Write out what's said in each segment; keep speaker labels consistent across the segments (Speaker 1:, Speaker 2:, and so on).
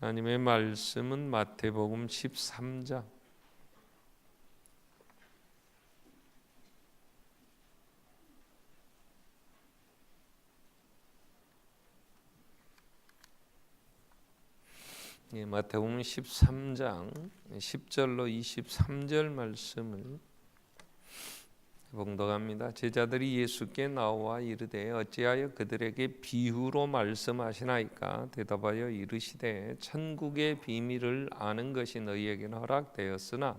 Speaker 1: 하나님의 말씀은 마태복음 13장 마태복음 13장 10절로 23절 말씀을 봉독합니다. 제자들이 예수께 나와 이르되 어찌하여 그들에게 비유로 말씀하시나이까? 대답하여 이르시되 천국의 비밀을 아는 것이 너희에게는 허락되었으나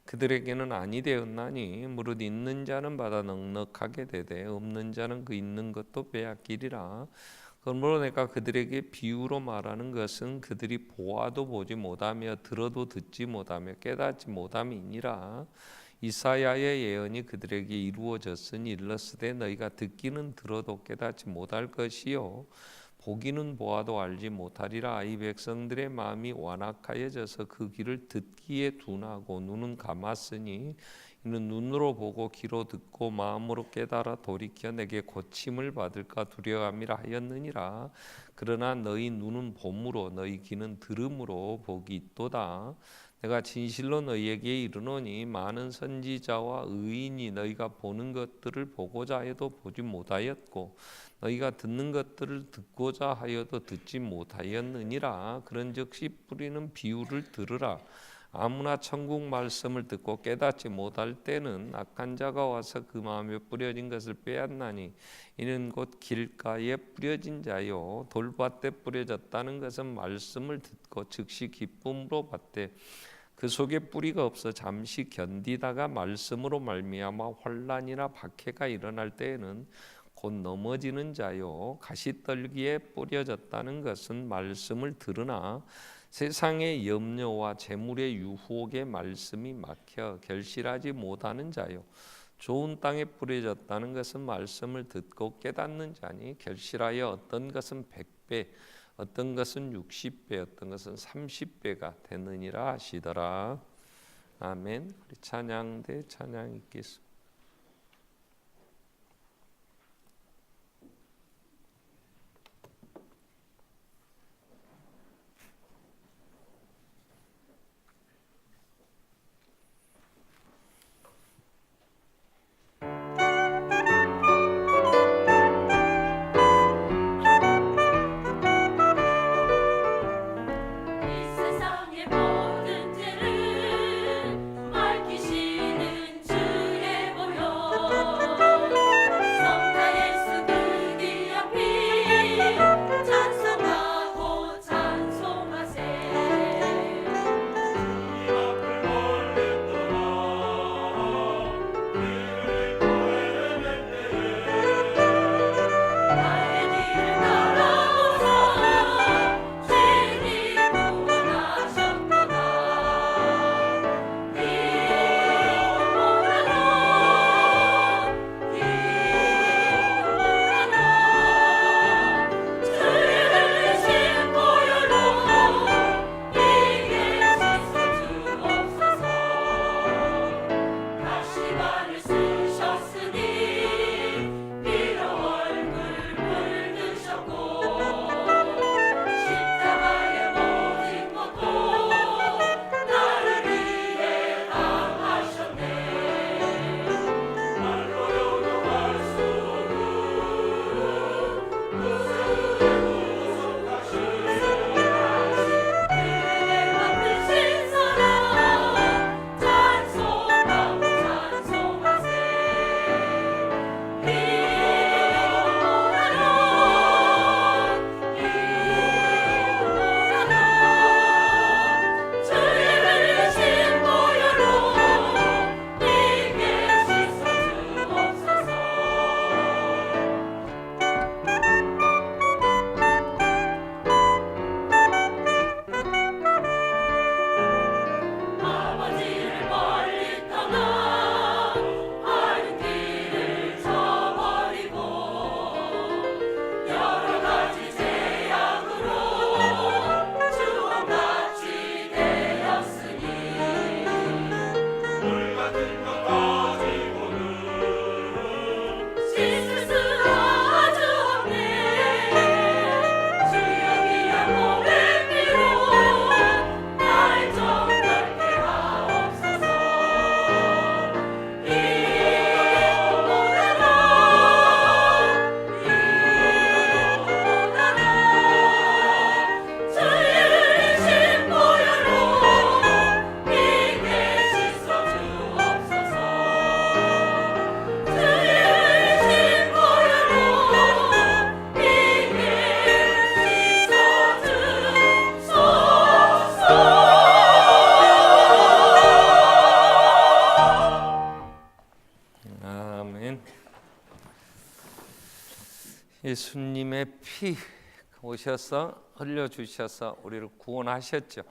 Speaker 1: 그들에게는 아니 되었나니 무릇 있는 자는 받아 넉넉하게 되되 없는 자는 그 있는 것도 빼앗기리라. 그러므로 내가 그들에게 비유로 말하는 것은 그들이 보아도 보지 못하며 들어도 듣지 못하며 깨닫지 못함이니라. 이사야의 예언이 그들에게 이루어졌으니 일렀으되 너희가 듣기는 들어도 깨닫지 못할 것이요 보기는 보아도 알지 못하리라. 이 백성들의 마음이 완악하여져서 그 길을 듣기에 둔하고 눈은 감았으니 이는 눈으로 보고 귀로 듣고 마음으로 깨달아 돌이켜 내게 고침을 받을까 두려워함이라 하였느니라. 그러나 너희 눈은 봄으로 너희 귀는 들음으로 복이 있도다. 내가 진실로 너희에게 이르노니 많은 선지자와 의인이 너희가 보는 것들을 보고자 해도 보지 못하였고 너희가 듣는 것들을 듣고자 하여도 듣지 못하였느니라. 그런즉시 뿌리는 비유를 들으라. 아무나 천국 말씀을 듣고 깨닫지 못할 때는 악한 자가 와서 그 마음에 뿌려진 것을 빼앗나니 이는 곧 길가에 뿌려진 자요 돌밭에 뿌려졌다는 것은 말씀을 듣고 즉시 기쁨으로 받되 그 속에 뿌리가 없어 잠시 견디다가 말씀으로 말미암아 환난이나 박해가 일어날 때에는 곧 넘어지는 자요 가시떨기에 뿌려졌다는 것은 말씀을 들으나 세상의 염려와 재물의 유혹에 말씀이 막혀 결실하지 못하는 자요 좋은 땅에 뿌려졌다는 것은 말씀을 듣고 깨닫는 자니 결실하여 어떤 것은 100배 어떤 것은 60배 어떤 것은 30배가 되느니라 하시더라. 아멘. 우리 찬양대 찬양 읽겠습니다.
Speaker 2: 세상의 모든 죄를 밝히시는 주의
Speaker 1: 예수님의 피 오셔서 흘려주셔서 우리를 구원하셨죠.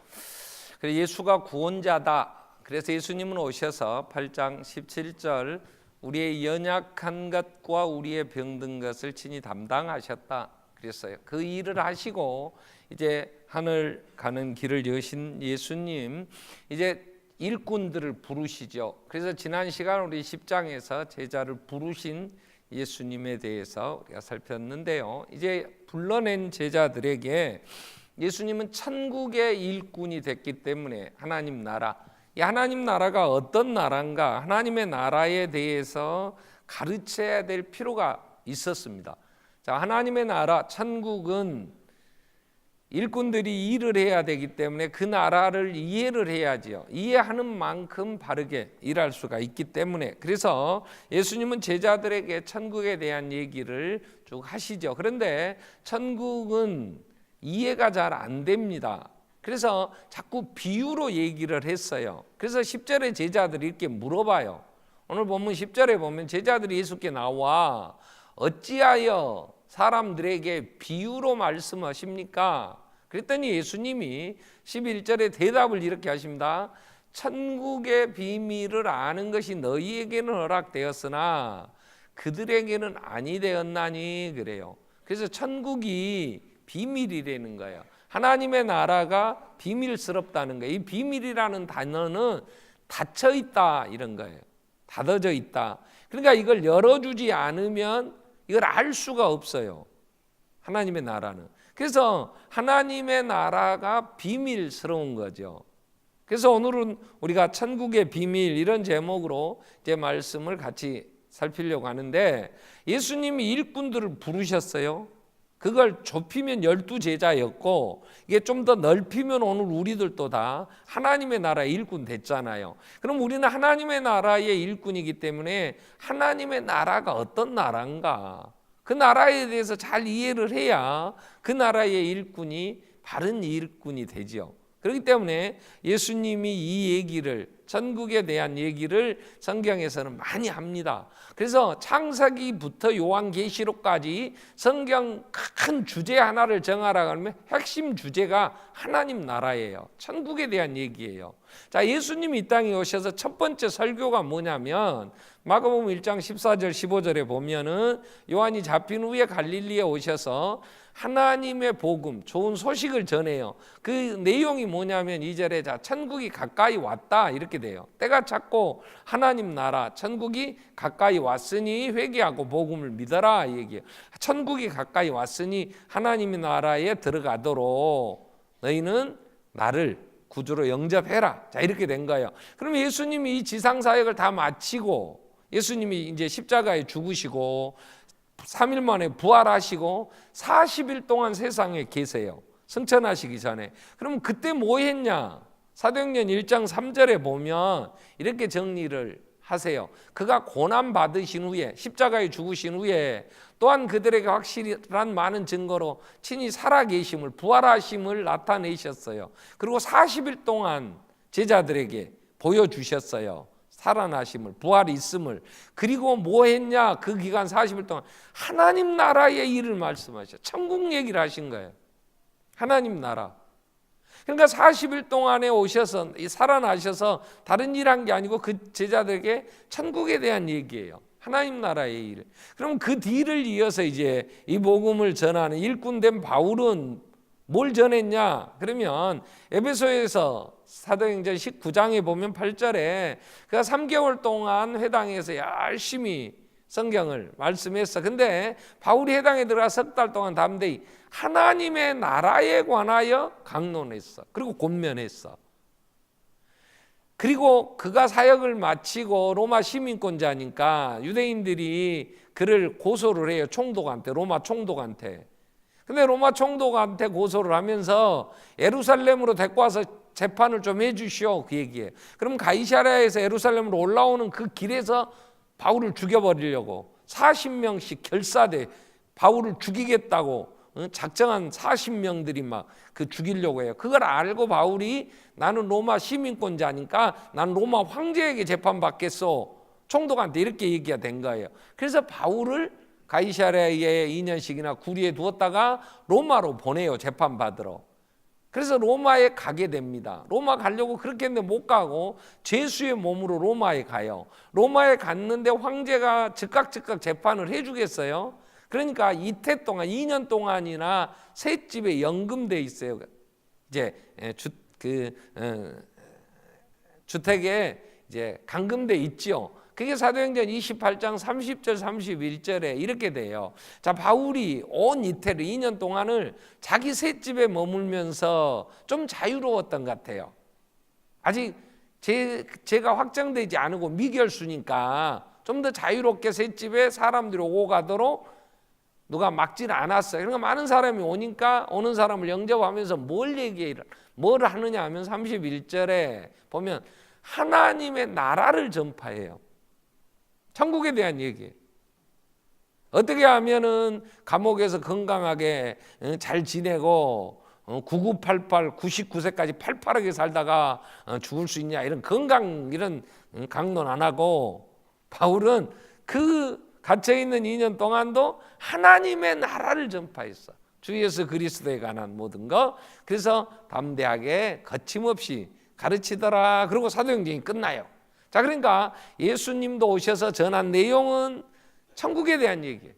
Speaker 1: 그래서 예수가 구원자다. 그래서 예수님은 오셔서 8장 17절 우리의 연약한 것과 우리의 병든 것을 친히 담당하셨다 그랬어요. 그 일을 하시고 이제 하늘 가는 길을 여신 예수님, 이제 일꾼들을 부르시죠. 그래서 지난 시간 우리 10장에서 제자를 부르신 예수님에 대해서 우리가 살폈는데요. 이제 불러낸 제자들에게 예수님은 천국의 일꾼이 됐기 때문에 하나님 나라, 이 하나님 나라가 어떤 나라인가, 하나님의 나라에 대해서 가르쳐야 될 필요가 있었습니다. 자, 하나님의 나라, 천국은 일꾼들이 일을 해야 되기 때문에 그 나라를 이해를 해야지요. 이해하는 만큼 바르게 일할 수가 있기 때문에, 그래서 예수님은 제자들에게 천국에 대한 얘기를 쭉 하시죠. 그런데 천국은 이해가 잘 안 됩니다. 그래서 자꾸 비유로 얘기를 했어요. 그래서 10절에 제자들이 이렇게 물어봐요. 오늘 본문 10절에 보면 제자들이 예수께 나와 어찌하여 사람들에게 비유로 말씀하십니까? 그랬더니 예수님이 11절에 대답을 이렇게 하십니다. 천국의 비밀을 아는 것이 너희에게는 허락되었으나 그들에게는 아니 되었나니 그래요. 그래서 천국이 비밀이라는 거예요. 하나님의 나라가 비밀스럽다는 거예요. 이 비밀이라는 단어는 닫혀 있다 이런 거예요. 닫아져 있다. 그러니까 이걸 열어주지 않으면 이걸 알 수가 없어요. 하나님의 나라는. 그래서 하나님의 나라가 비밀스러운 거죠. 그래서 오늘은 우리가 천국의 비밀 이런 제목으로 이제 말씀을 같이 살피려고 하는데, 예수님이 일꾼들을 부르셨어요. 그걸 좁히면 12제자였고 이게 좀 더 넓히면 오늘 우리들도 다 하나님의 나라의 일꾼 됐잖아요. 그럼 우리는 하나님의 나라의 일꾼이기 때문에 하나님의 나라가 어떤 나라인가, 그 나라에 대해서 잘 이해를 해야 그 나라의 일꾼이 바른 일꾼이 되죠. 그렇기 때문에 예수님이 이 얘기를, 천국에 대한 얘기를 성경에서는 많이 합니다. 그래서 창세기부터 요한계시록까지 성경 큰 주제 하나를 정하라고 하면 핵심 주제가 하나님 나라예요. 천국에 대한 얘기예요. 자, 예수님이 이 땅에 오셔서 첫 번째 설교가 뭐냐면 마가복음 1장 14절 15절에 보면은 요한이 잡힌 후에 갈릴리에 오셔서 하나님의 복음, 좋은 소식을 전해요. 그 내용이 뭐냐면 2절에 자, 천국이 가까이 왔다 이렇게 돼요. 때가 찼고 하나님 나라, 천국이 가까이 왔으니 회개하고 복음을 믿어라 얘기해요. 천국이 가까이 왔으니 하나님의 나라에 들어가도록 너희는 나를 구주로 영접해라. 자, 이렇게 된 거예요. 그럼 예수님이 이 지상 사역을 다 마치고 예수님이 이제 십자가에 죽으시고 3일 만에 부활하시고 40일 동안 세상에 계세요. 승천하시기 전에. 그럼 그때 뭐 했냐? 사도행전 1장 3절에 보면 이렇게 정리를 하세요. 그가 고난 받으신 후에, 십자가에 죽으신 후에 또한 그들에게 확실한 많은 증거로 친히 살아계심을, 부활하심을 나타내셨어요. 그리고 40일 동안 제자들에게 보여주셨어요. 살아나심을, 부활이 있음을. 그리고 뭐 했냐? 그 기간 40일 동안 하나님 나라의 일을 말씀하셨어요. 천국 얘기를 하신 거예요. 하나님 나라. 그러니까 40일 동안에 오셔서 살아나셔서 다른 일 한 게 아니고 그 제자들에게 천국에 대한 얘기예요. 하나님 나라의 일. 그럼 그 뒤를 이어서 이제 이 복음을 전하는 일꾼된 바울은 뭘 전했냐? 그러면 에베소에서 사도행전 19장에 보면 8절에 그가 3개월 동안 회당에서 열심히 성경을 말씀했어. 근데 바울이 회당에 들어가 석 달 동안 담대히 하나님의 나라에 관하여 강론했어. 그리고 권면했어. 그리고 그가 사역을 마치고 로마 시민권자니까 유대인들이 그를 고소를 해요. 총독한테, 로마 총독한테. 근데 로마 총독한테 고소를 하면서 예루살렘으로 데리고 와서 재판을 좀 해주시오 그 얘기예요. 그럼 가이사랴에서 예루살렘으로 올라오는 그 길에서 바울을 죽여버리려고 40명씩 결사돼 바울을 죽이겠다고 작정한 40명들이 막 그 죽이려고 해요. 그걸 알고 바울이 나는 로마 시민권자니까 난 로마 황제에게 재판받겠소. 총독한테 이렇게 얘기가 된 거예요. 그래서 바울을 가이사랴에 2년씩이나 구리에 두었다가 로마로 보내요. 재판받으러. 그래서 로마에 가게 됩니다. 로마 가려고 그렇게 했는데 못 가고 죄수의 몸으로 로마에 가요. 로마에 갔는데 황제가 즉각 재판을 해주겠어요? 그러니까 이태 동안 2년 동안이나 셋집에 연금돼 있어요. 이제 주택에 이제 감금돼 있지요. 그게 사도행전 28장 30절 31절에 이렇게 돼요. 자, 바울이 온 이태를 2년 동안을 자기 셋집에 머물면서 좀 자유로웠던 것 같아요. 아직 제가 확정되지 않고 미결수니까 좀 더 자유롭게 셋집에 사람들이 오고 가도록 누가 막지는 않았어요. 그러니까 많은 사람이 오니까 오는 사람을 영접하면서 뭘 하느냐 하면 31절에 보면 하나님의 나라를 전파해요. 천국에 대한 얘기예요. 어떻게 하면은 감옥에서 건강하게 잘 지내고 9988, 99세까지 팔팔하게 살다가 죽을 수 있냐 이런 이런 강론 안 하고 바울은 그 갇혀있는 2년 동안도 하나님의 나라를 전파했어. 주 예수 그리스도에 관한 모든 거. 그래서 담대하게 거침없이 가르치더라. 그리고 사도행전이 끝나요. 자, 그러니까 예수님도 오셔서 전한 내용은 천국에 대한 얘기예요.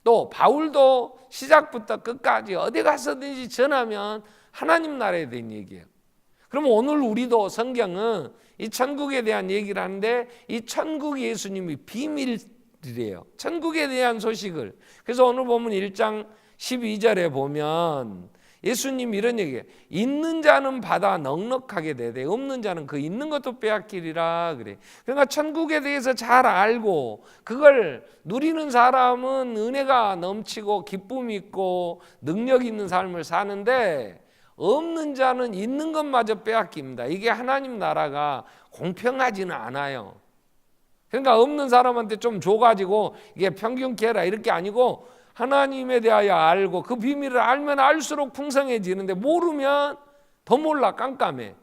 Speaker 1: 또 바울도 시작부터 끝까지 어디 가서든지 전하면 하나님 나라에 대한 얘기예요. 그럼 오늘 우리도 성경은 이 천국에 대한 얘기를 하는데 이 천국 예수님이 비밀이래요. 천국에 대한 소식을. 그래서 오늘 보면 1장 12절에 보면 예수님이 이런 얘기해요. 있는 자는 받아 넉넉하게 되되 없는 자는 그 있는 것도 빼앗기리라 그래. 그러니까 천국에 대해서 잘 알고 그걸 누리는 사람은 은혜가 넘치고 기쁨이 있고 능력 있는 삶을 사는데 없는 자는 있는 것마저 빼앗깁니다. 이게 하나님 나라가 공평하지는 않아요. 그러니까 없는 사람한테 좀 줘가지고 이게 평균케 해라 이렇게 아니고 하나님에 대하여 알고 그 비밀을 알면 알수록 풍성해지는데 모르면 더 몰라 깜깜해.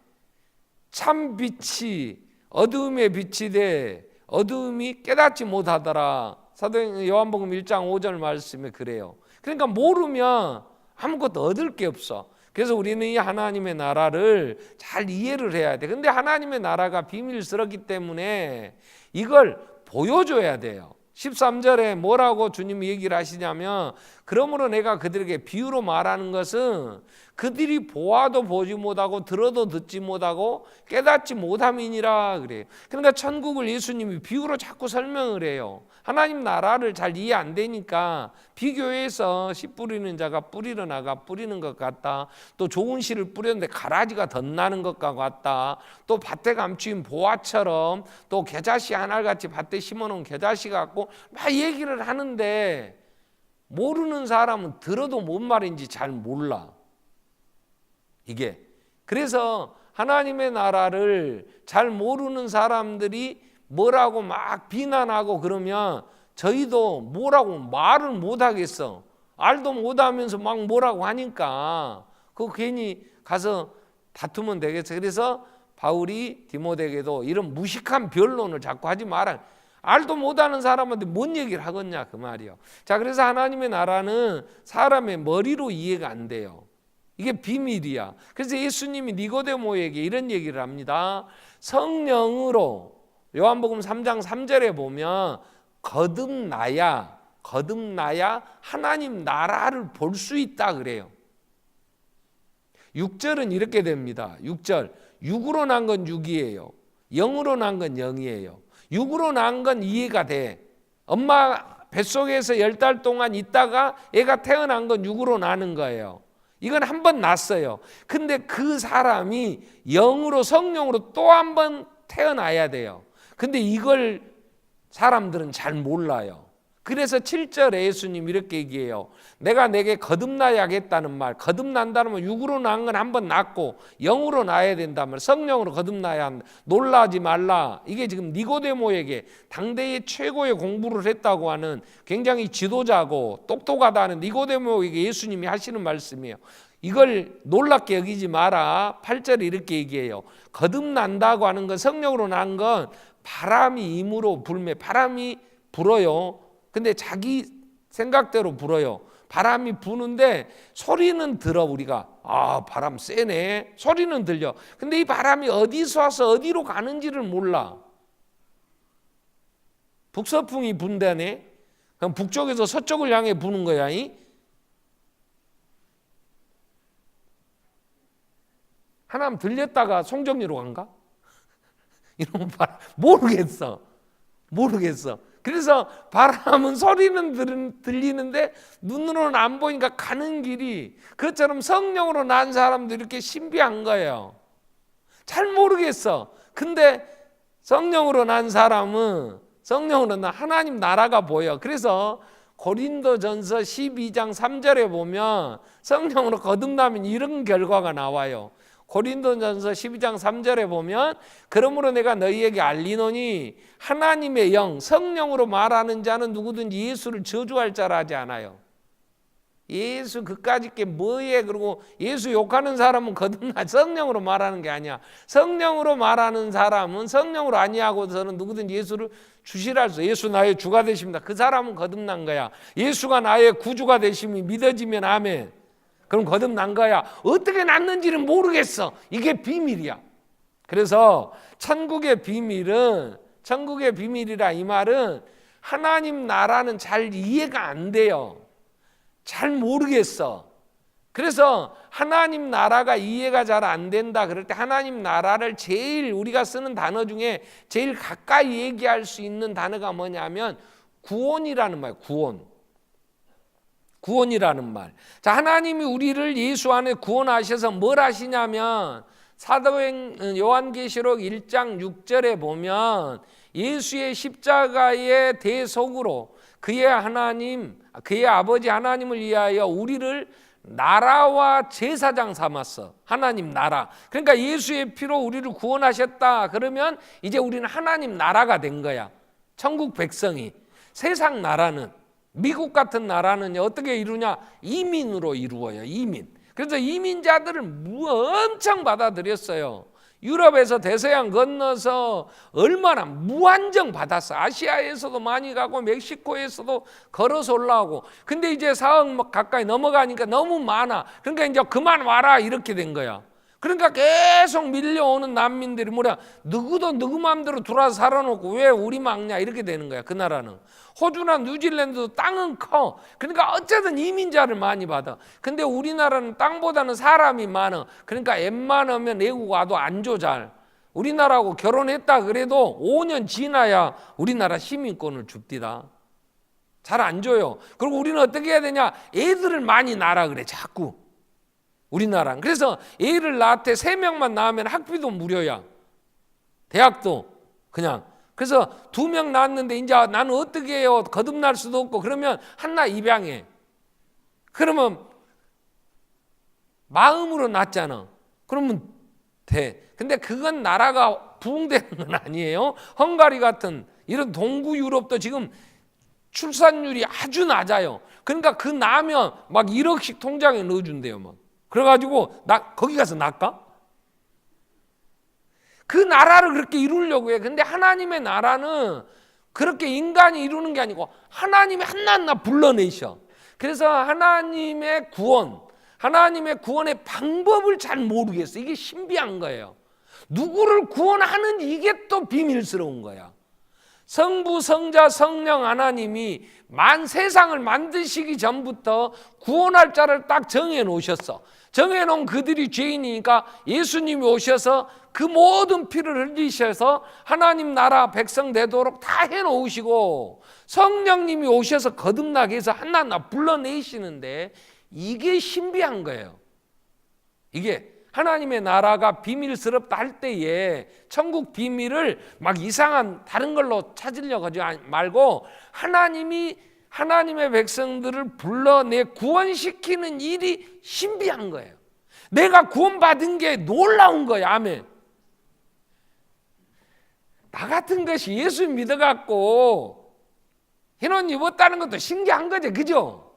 Speaker 1: 참 빛이 어두움에 빛이 돼 어두움이 깨닫지 못하더라. 사도행전 요한복음 1장 5절 말씀에 그래요. 그러니까 모르면 아무것도 얻을 게 없어. 그래서 우리는 이 하나님의 나라를 잘 이해를 해야 돼. 근데 하나님의 나라가 비밀스럽기 때문에 이걸 보여줘야 돼요. 13절에 뭐라고 주님이 얘기를 하시냐면 그러므로 내가 그들에게 비유로 말하는 것은 그들이 보아도 보지 못하고 들어도 듣지 못하고 깨닫지 못함이니라 그래요. 그러니까 천국을 예수님이 비유로 자꾸 설명을 해요. 하나님 나라를 잘 이해 안 되니까 비교해서 씨 뿌리는 자가 뿌리러 나가 뿌리는 것 같다. 또 좋은 씨를 뿌렸는데 가라지가 덧나는 것과 같다. 또 밭에 감추인 보화처럼 또 겨자씨 하나같이 밭에 심어놓은 겨자씨 같고 막 얘기를 하는데 모르는 사람은 들어도 뭔 말인지 잘 몰라. 이게 그래서 하나님의 나라를 잘 모르는 사람들이 뭐라고 막 비난하고 그러면 저희도 뭐라고 말을 못하겠어. 알도 못하면서 막 뭐라고 하니까 그거 괜히 가서 다투면 되겠어. 그래서 바울이 디모데에게도 이런 무식한 변론을 자꾸 하지 마라. 알도 못하는 사람한테 뭔 얘기를 하겠냐 그 말이요. 자, 그래서 하나님의 나라는 사람의 머리로 이해가 안 돼요. 이게 비밀이야. 그래서 예수님이 니고데모에게 이런 얘기를 합니다. 성령으로 요한복음 3장 3절에 보면 거듭나야 하나님 나라를 볼 수 있다 그래요. 6절은 이렇게 됩니다. 6절 육으로 난 건 육이에요. 영으로 난 건 영이에요. 육으로 난 건 이해가 돼. 엄마 뱃속에서 10달 동안 있다가 애가 태어난 건 육으로 나는 거예요. 이건 한 번 났어요. 근데 그 사람이 영으로 성령으로 또 한 번 태어나야 돼요. 근데 이걸 사람들은 잘 몰라요. 그래서 7절에 예수님 이렇게 얘기해요. 내가 내게 거듭나야겠다는 말. 거듭난다는 말 육으로 난 건 한 번 났고 영으로 나야 된다는 말. 성령으로 거듭나야 한다. 놀라지 말라. 이게 지금 니고데모에게 당대의 최고의 공부를 했다고 하는 굉장히 지도자고 똑똑하다는 니고데모에게 예수님이 하시는 말씀이에요. 이걸 놀랍게 여기지 마라. 8절에 이렇게 얘기해요. 거듭난다고 하는 건 성령으로 난 건 바람이 임으로 불매 바람이 불어요. 근데 자기 생각대로 불어요. 바람이 부는데 소리는 들어. 우리가 바람 세네 소리는 들려. 근데 이 바람이 어디서 와서 어디로 가는지를 몰라. 북서풍이 분다네. 그럼 북쪽에서 서쪽을 향해 부는 거야. 하나님 들렸다가 송정리로 간가? 이러면 모르겠어. 그래서 바람은 소리는 들리는데 눈으로는 안 보니까 가는 길이, 그것처럼 성령으로 난 사람도 이렇게 신비한 거예요. 잘 모르겠어. 근데 성령으로 난 사람은 하나님 나라가 보여. 그래서 고린도전서 12장 3절에 보면 성령으로 거듭나면 이런 결과가 나와요. 고린도전서 12장 3절에 보면 그러므로 내가 너희에게 알리노니 하나님의 영 성령으로 말하는 자는 누구든지 예수를 저주할 자라 하지 않아요. 예수 그까짓 게 뭐예? 그리고 예수 욕하는 사람은 거듭나. 성령으로 말하는 게 아니야. 성령으로 말하는 사람은 성령으로 아니하고서는 누구든지 예수를 주시라 해서 예수 나의 주가 되십니다. 그 사람은 거듭난 거야. 예수가 나의 구주가 되심이 믿어지면 아멘. 그럼 거듭난 거야. 어떻게 났는지는 모르겠어. 이게 비밀이야. 그래서 천국의 비밀이라 이 말은 하나님 나라는 잘 이해가 안 돼요. 잘 모르겠어. 그래서 하나님 나라가 이해가 잘 안 된다 그럴 때 하나님 나라를 제일 우리가 쓰는 단어 중에 제일 가까이 얘기할 수 있는 단어가 뭐냐면 구원이라는 말. 구원이라는 말. 자, 하나님이 우리를 예수 안에 구원하셔서 뭘 하시냐면 사도행 요한계시록 1장 6절에 보면 예수의 십자가의 대속으로 그의 아버지 하나님을 위하여 우리를 나라와 제사장 삼았어. 하나님 나라. 그러니까 예수의 피로 우리를 구원하셨다. 그러면 이제 우리는 하나님 나라가 된 거야. 천국 백성이. 세상 나라는, 미국 같은 나라는 어떻게 이루냐? 이민으로 이루어요. 이민. 그래서 이민자들을 엄청 받아들였어요. 유럽에서 대서양 건너서 얼마나 무한정 받았어. 아시아에서도 많이 가고 멕시코에서도 걸어서 올라오고. 근데 이제 4억 가까이 넘어가니까 너무 많아. 그러니까 이제 그만 와라 이렇게 된 거야. 그러니까 계속 밀려오는 난민들이 누구도 누구 마음대로 들어와서 살아놓고 왜 우리 막냐 이렇게 되는 거야. 그 나라는. 호주나 뉴질랜드도 땅은 커. 그러니까 어쨌든 이민자를 많이 받아. 근데 우리나라는 땅보다는 사람이 많아. 그러니까 웬만하면 외국 와도 안 줘 잘. 우리나라하고 결혼했다 그래도 5년 지나야 우리나라 시민권을 줍디다. 잘 안 줘요. 그리고 우리는 어떻게 해야 되냐? 애들을 많이 낳으라 그래 자꾸. 우리나라는. 그래서 애를 낳았대 3명만 낳으면 학비도 무료야. 대학도 그냥. 그래서 2명 낳았는데 이제 나는 어떻게 해요? 거듭날 수도 없고 그러면 한나 입양해. 그러면 마음으로 낳잖아. 그러면 돼. 근데 그건 나라가 부흥되는 건 아니에요. 헝가리 같은 이런 동구 유럽도 지금 출산율이 아주 낮아요. 그러니까 그 낳으면 막 1억씩 통장에 넣어준대요. 막. 그래가지고 거기 가서 낳을까? 그 나라를 그렇게 이루려고 해. 근데 하나님의 나라는 그렇게 인간이 이루는 게 아니고 하나님이 하나하나 불러내셔. 그래서 하나님의 구원의 방법을 잘 모르겠어. 이게 신비한 거예요. 누구를 구원하는지 이게 또 비밀스러운 거야. 성부, 성자, 성령 하나님이 세상을 만드시기 전부터 구원할 자를 딱 정해 놓으셨어. 정해 놓은 그들이 죄인이니까 예수님이 오셔서 그 모든 피를 흘리셔서 하나님 나라 백성 되도록 다 해 놓으시고 성령님이 오셔서 거듭나게 해서 하나하나 불러내시는데 이게 신비한 거예요. 이게 하나님의 나라가 비밀스럽다 할 때에 천국 비밀을 막 이상한 다른 걸로 찾으려고 하지 말고 하나님의 백성들을 불러내 구원시키는 일이 신비한 거예요. 내가 구원받은 게 놀라운 거야. 아멘. 나 같은 것이 예수 믿어갖고 흰옷 입었다는 것도 신기한 거죠. 그죠?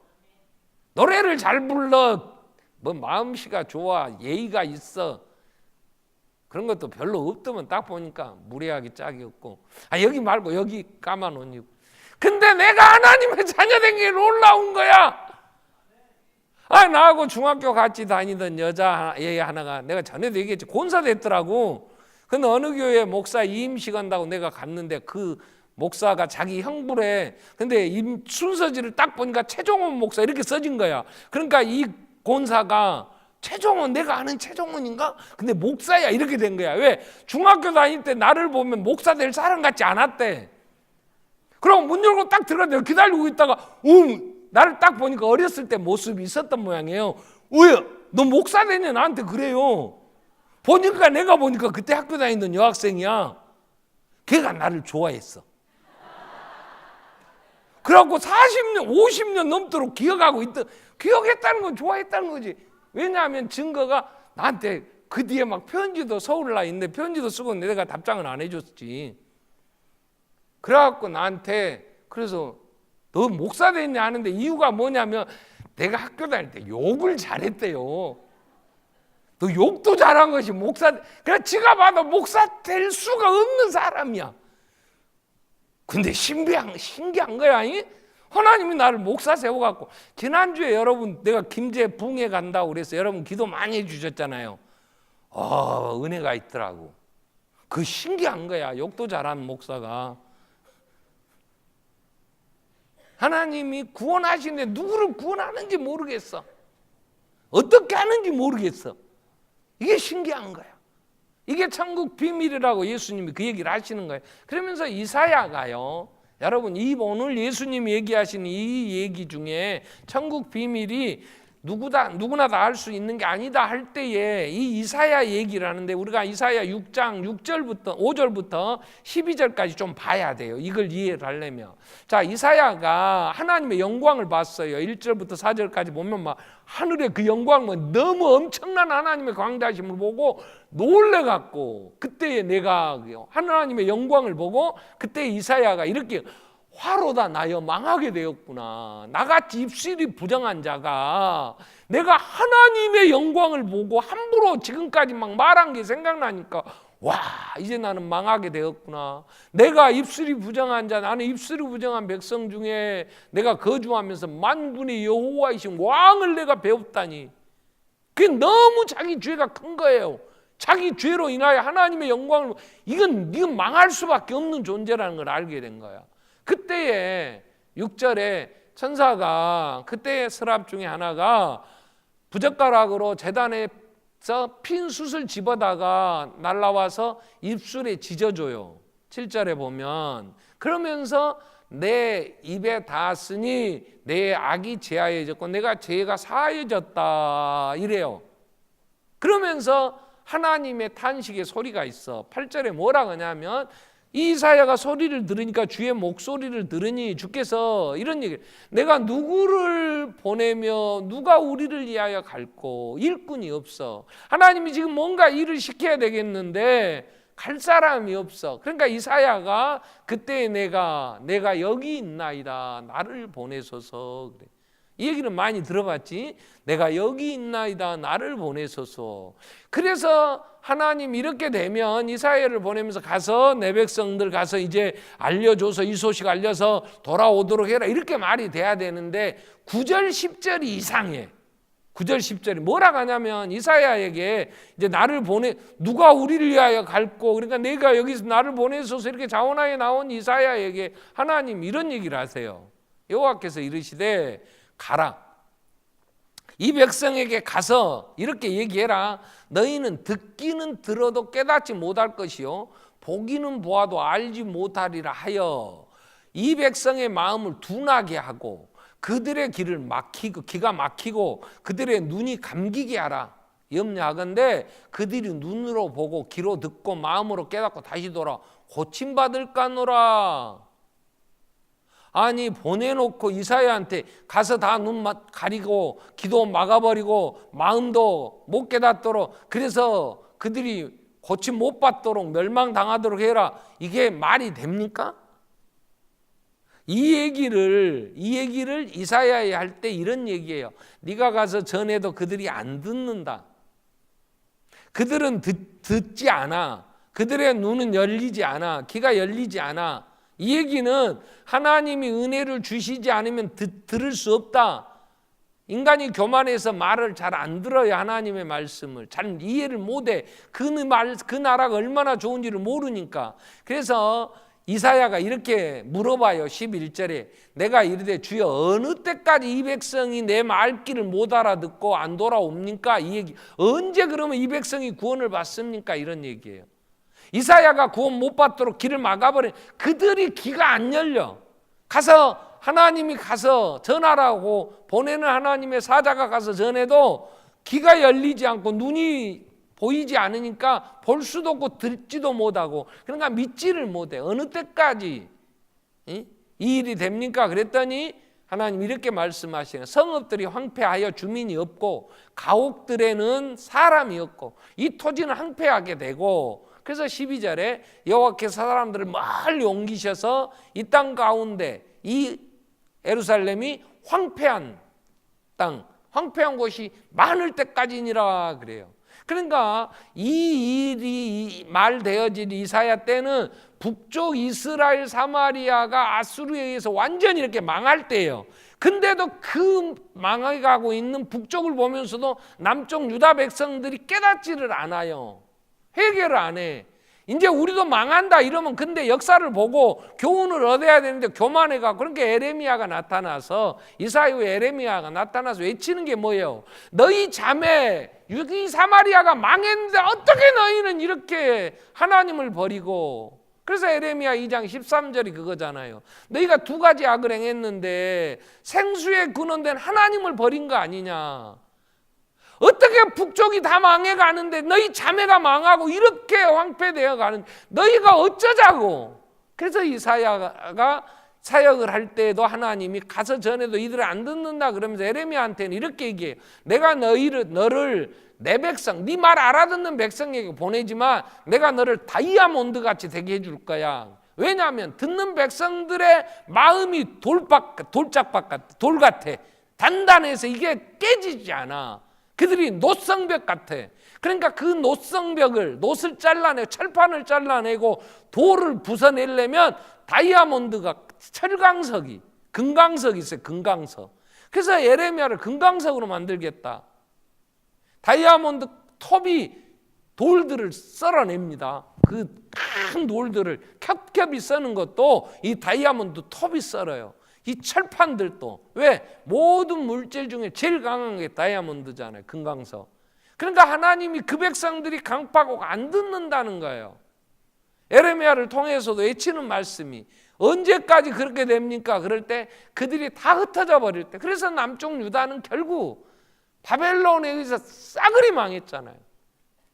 Speaker 1: 노래를 잘 불러. 마음씨가 좋아, 예의가 있어. 그런 것도 별로 없더만 딱 보니까 무례하기 짝이 없고. 여기 말고 여기 까만 옷 입고. 근데 내가 하나님의 자녀 된 게 놀라운 거야. 나하고 중학교 같이 다니던 여자애 하나가, 내가 전에도 얘기했지, 권사 됐더라고. 근데 어느 교회 목사 이임식 한다고 내가 갔는데 그 목사가 자기 형부래. 근데 순서지를 딱 보니까 최종원 목사 이렇게 써진 거야. 그러니까 이 권사가 최종원, 내가 아는 최종원인가? 근데 목사야 이렇게 된 거야. 왜? 중학교 다닐 때 나를 보면 목사 될 사람 같지 않았대. 그럼 문 열고 딱 들어가서 기다리고 있다가 나를 딱 보니까 어렸을 때 모습이 있었던 모양이에요. 왜? 너 목사 되냐? 나한테 그래요. 보니까 내가 보니까 그때 학교 다니던 여학생이야. 걔가 나를 좋아했어. 그래갖고 40년, 50년 넘도록 기억했다는 건 좋아했다는 거지. 왜냐하면 증거가 나한테 그 뒤에 막 편지도 서울에 있는데 편지도 쓰고 내가 답장을 안 해줬지. 그래갖고 나한테, 그래서 너 목사 됐냐 하는데 이유가 뭐냐면 내가 학교 다닐 때 욕을 잘했대요. 너 욕도 잘한 것이 목사, 그래 지가 봐도 목사 될 수가 없는 사람이야. 근데 신기한 거야. 하나님이 나를 목사 세워갖고, 지난주에 여러분 내가 김제 붕에 간다고 그래서 여러분 기도 많이 해주셨잖아요. 은혜가 있더라고. 그 신기한 거야. 욕도 잘하는 목사가. 하나님이 구원하시는데 누구를 구원하는지 모르겠어. 어떻게 하는지 모르겠어. 이게 신기한 거야. 이게 천국 비밀이라고 예수님이 그 얘기를 하시는 거예요. 그러면서 이사야가요, 여러분 오늘 예수님이 얘기하시는 이 얘기 중에 천국 비밀이 누구나 다 알 수 있는 게 아니다 할 때에 이 이사야 얘기를 하는데, 우리가 이사야 6장 5절부터 12절까지 좀 봐야 돼요. 이걸 이해를 하려면. 자, 이사야가 하나님의 영광을 봤어요. 1절부터 4절까지 보면 막 하늘의 그 영광은 너무 엄청난 하나님의 광대하심을 보고 놀래갖고, 그때에 내가 하나님의 영광을 보고 그때 이사야가 이렇게, 화로다 나여 망하게 되었구나. 나같이 입술이 부정한 자가 내가 하나님의 영광을 보고 함부로 지금까지 막 말한 게 생각나니까, 와, 이제 나는 망하게 되었구나. 내가 입술이 부정한 자, 나는 입술이 부정한 백성 중에 내가 거주하면서 만군의 여호와이신 왕을 내가 배웠다니. 그게 너무 자기 죄가 큰 거예요. 자기 죄로 인하여 하나님의 영광을, 이건 망할 수밖에 없는 존재라는 걸 알게 된 거야. 그때에 6절에 천사가, 그때의 서랍 중에 하나가 부젓가락으로 제단에서 핀 숯을 집어다가 날라와서 입술에 지져줘요. 7절에 보면, 그러면서 내 입에 닿았으니 내 악이 제하여졌고 내가 죄가 사하여졌다 이래요. 그러면서 하나님의 탄식의 소리가 있어. 8절에 뭐라 하냐면, 이사야가 소리를 들으니까, 주의 목소리를 들으니 주께서 이런 얘기를, 내가 누구를 보내며 누가 우리를 위하여 갈고, 일꾼이 없어. 하나님이 지금 뭔가 일을 시켜야 되겠는데 갈 사람이 없어. 그러니까 이사야가 그때 내가 여기 있나이다, 나를 보내소서 그래. 이 얘기는 많이 들어봤지. 내가 여기 있나이다, 나를 보내소서. 그래서 하나님 이렇게 되면 이사야를 보내면서 가서 내 백성들 가서 이제 알려줘서 이 소식 알려서 돌아오도록 해라, 이렇게 말이 돼야 되는데 9절 10절이 이상해. 9절 10절이 뭐라고 하냐면, 이사야에게 이제 나를 누가 우리를 위하여 갈고, 그러니까 내가 여기서 나를 보내소서 이렇게 자원하에 나온 이사야에게 하나님 이런 얘기를 하세요. 여호와께서 이르시되 가라, 이 백성에게 가서 이렇게 얘기해라. 너희는 듣기는 들어도 깨닫지 못할 것이요 보기는 보아도 알지 못하리라 하여 이 백성의 마음을 둔하게 하고 그들의 길을 기가 막히고 그들의 눈이 감기게 하라. 염려하건대 그들이 눈으로 보고 귀로 듣고 마음으로 깨닫고 다시 돌아 고침받을까노라. 아니, 보내놓고 이사야한테 가서 다 눈 가리고 기도 막아버리고 마음도 못 깨닫도록, 그래서 그들이 고침 못 받도록 멸망당하도록 해라. 이게 말이 됩니까? 이 얘기를 이사야에 할 때 이런 얘기예요. 네가 가서 전해도 그들이 안 듣는다. 그들은 듣지 않아. 그들의 눈은 열리지 않아. 귀가 열리지 않아. 이 얘기는 하나님이 은혜를 주시지 않으면 들을 수 없다. 인간이 교만해서 말을 잘 안 들어요. 하나님의 말씀을 잘 이해를 못해. 그 나라가 얼마나 좋은지를 모르니까. 그래서 이사야가 이렇게 물어봐요. 11절에 내가 이르되 주여 어느 때까지 이 백성이 내 말귀를 못 알아듣고 안 돌아옵니까? 이 얘기. 언제 그러면 이 백성이 구원을 받습니까? 이런 얘기예요. 이사야가 구원 못 받도록 길을 막아버린 그들이 귀가 안 열려. 가서 하나님이 가서 전하라고 보내는 하나님의 사자가 가서 전해도 귀가 열리지 않고 눈이 보이지 않으니까 볼 수도 없고 듣지도 못하고 그러니까 믿지를 못해. 어느 때까지 이 일이 됩니까? 그랬더니 하나님 이렇게 말씀하시는 성읍들이 황폐하여 주민이 없고 가옥들에는 사람이 없고 이 토지는 황폐하게 되고 그래서 12절에 여호와께서 사람들을 멀리 옮기셔서 이 땅 가운데 이 예루살렘이 황폐한 땅, 황폐한 곳이 많을 때까지니라 그래요. 그러니까 이 일이 말되어질 이사야 때는 북쪽 이스라엘 사마리아가 아수르에 의해서 완전히 이렇게 망할 때예요. 근데도 그 망해가고 있는 북쪽을 보면서도 남쪽 유다 백성들이 깨닫지를 않아요. 회개를 안 해. 이제 우리도 망한다 이러면 근데 역사를 보고 교훈을 얻어야 되는데 교만해가. 그러니까 에레미야가 나타나서 이사야 에레미야가 나타나서 외치는 게 뭐예요? 너희 자매 이 사마리아가 망했는데 어떻게 너희는 이렇게 하나님을 버리고. 그래서 에레미야 2장 13절이 그거잖아요. 너희가 두 가지 악을 행했는데 생수에 근원된 하나님을 버린 거 아니냐. 어떻게 북쪽이 다 망해가는데 너희 자매가 망하고 이렇게 황폐되어 가는데 너희가 어쩌자고. 그래서 이사야가 사역을 할 때에도 하나님이 가서 전에도 이들을 안 듣는다 그러면서 에레미야한테는 이렇게 얘기해요. 내가 너를 내 백성, 네 말 알아듣는 백성에게 보내지만 내가 너를 다이아몬드 같이 되게 해줄 거야. 왜냐하면 듣는 백성들의 마음이 돌짝박 같아. 돌 같아. 단단해서 이게 깨지지 않아. 그들이 노성벽 같아. 그러니까 그 노성벽을 노를 잘라내고 철판을 잘라내고 돌을 부숴내려면 다이아몬드가 철강석이 금강석이 있어요. 금강석. 그래서 예레미야를 금강석으로 만들겠다. 다이아몬드 톱이 돌들을 썰어냅니다. 그 큰 돌들을 겹겹이 써는 것도 이 다이아몬드 톱이 썰어요. 이 철판들도. 왜? 모든 물질 중에 제일 강한 게 다이아몬드잖아요. 금강석. 그러니까 하나님이 그 백성들이 강파고 안 듣는다는 거예요. 에레미야를 통해서도 외치는 말씀이 언제까지 그렇게 됩니까? 그럴 때 그들이 다 흩어져 버릴 때. 그래서 남쪽 유다는 결국 바벨론에 의해서 싸그리 망했잖아요.